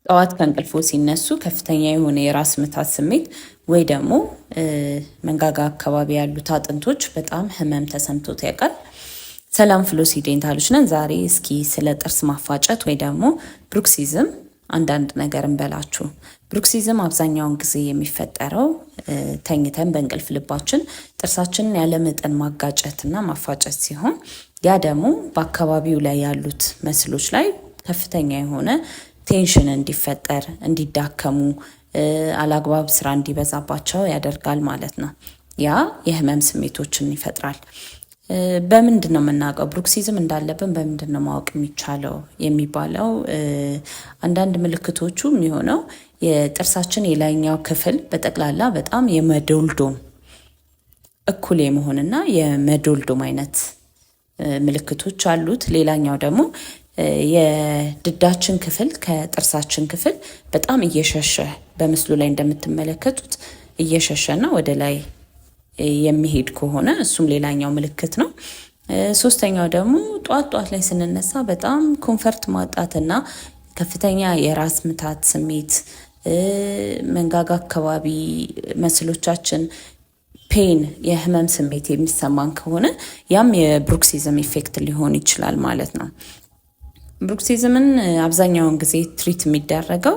ጠዋት ከእንቅልፎ ሲነሱ ከፍተኛ የሆነ የራስ ምታት ስሜት ወይ ደግሞ መንጋጋ አካባቢ ያሉት አጥንቶች በጣም ህመም ተሰምቶት ያውቃል? ሰላም ፍሎሲ ዴንታሎች ነን። ዛሬ እስኪ ስለ ጥርስ ማፋጨት ወይ ደግሞ ብሩክሲዝም አንዳንድ ነገር እንበላችሁ። ብሩክሲዝም አብዛኛውን ጊዜ የሚፈጠረው ተኝተን በእንቅልፍ ልባችን ጥርሳችንን ያለመጠን ማጋጨትና ማፋጨት ሲሆን ያ ደግሞ በአካባቢው ላይ ያሉት መስሎች ላይ ከፍተኛ የሆነ ቴንሽን እንዲፈጠር፣ እንዲዳከሙ፣ አላግባብ ስራ እንዲበዛባቸው ያደርጋል ማለት ነው። ያ የህመም ስሜቶችን ይፈጥራል። በምንድን ነው የምናውቀው ብሩክሲዝም እንዳለብን በምንድን ነው ማወቅ የሚቻለው የሚባለው? አንዳንድ ምልክቶቹ የሚሆነው የጥርሳችን የላይኛው ክፍል በጠቅላላ በጣም የመዶልዶም እኩል የመሆንና የመዶልዶም አይነት ምልክቶች አሉት። ሌላኛው ደግሞ የድዳችን ክፍል ከጥርሳችን ክፍል በጣም እየሸሸ በምስሉ ላይ እንደምትመለከቱት እየሸሸና ወደ ላይ የሚሄድ ከሆነ እሱም ሌላኛው ምልክት ነው። ሶስተኛው ደግሞ ጧት ላይ ስንነሳ በጣም ኮንፈርት ማጣትና ከፍተኛ የራስ ምታት ስሜት፣ መንጋጋ አካባቢ መስሎቻችን ፔን የህመም ስሜት የሚሰማን ከሆነ ያም የብሩክሲዝም ኢፌክት ሊሆን ይችላል ማለት ነው። ብሩክሲዝምን አብዛኛውን ጊዜ ትሪት የሚደረገው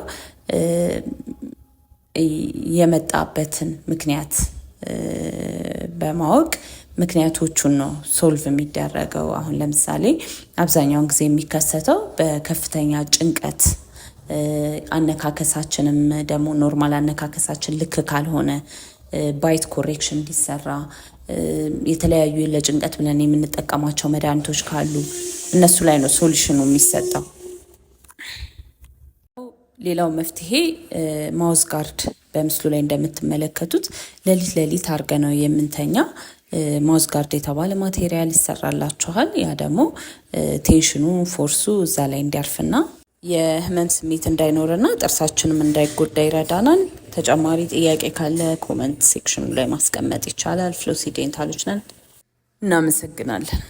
የመጣበትን ምክንያት በማወቅ ምክንያቶቹን ነው ሶልቭ የሚደረገው። አሁን ለምሳሌ አብዛኛውን ጊዜ የሚከሰተው በከፍተኛ ጭንቀት፣ አነካከሳችንም ደግሞ ኖርማል አነካከሳችን ልክ ካልሆነ ባይት ኮሬክሽን እንዲሰራ፣ የተለያዩ ለጭንቀት ብለን የምንጠቀማቸው መድኃኒቶች ካሉ እነሱ ላይ ነው ሶሉሽኑ የሚሰጠው። ሌላው መፍትሄ ማውዝ ጋርድ በምስሉ ላይ እንደምትመለከቱት ሌሊት አርገ ነው የምንተኛ ማውዝ ጋርድ የተባለ ማቴሪያል ይሰራላችኋል። ያ ደግሞ ቴንሽኑ ፎርሱ እዛ ላይ እንዲያርፍና የህመም ስሜት እንዳይኖርና ጥርሳችንም እንዳይጎዳ ይረዳናል። ተጨማሪ ጥያቄ ካለ ኮመንት ሴክሽኑ ላይ ማስቀመጥ ይቻላል። ፍሎሲ ዴንታሎች ነን። እናመሰግናለን።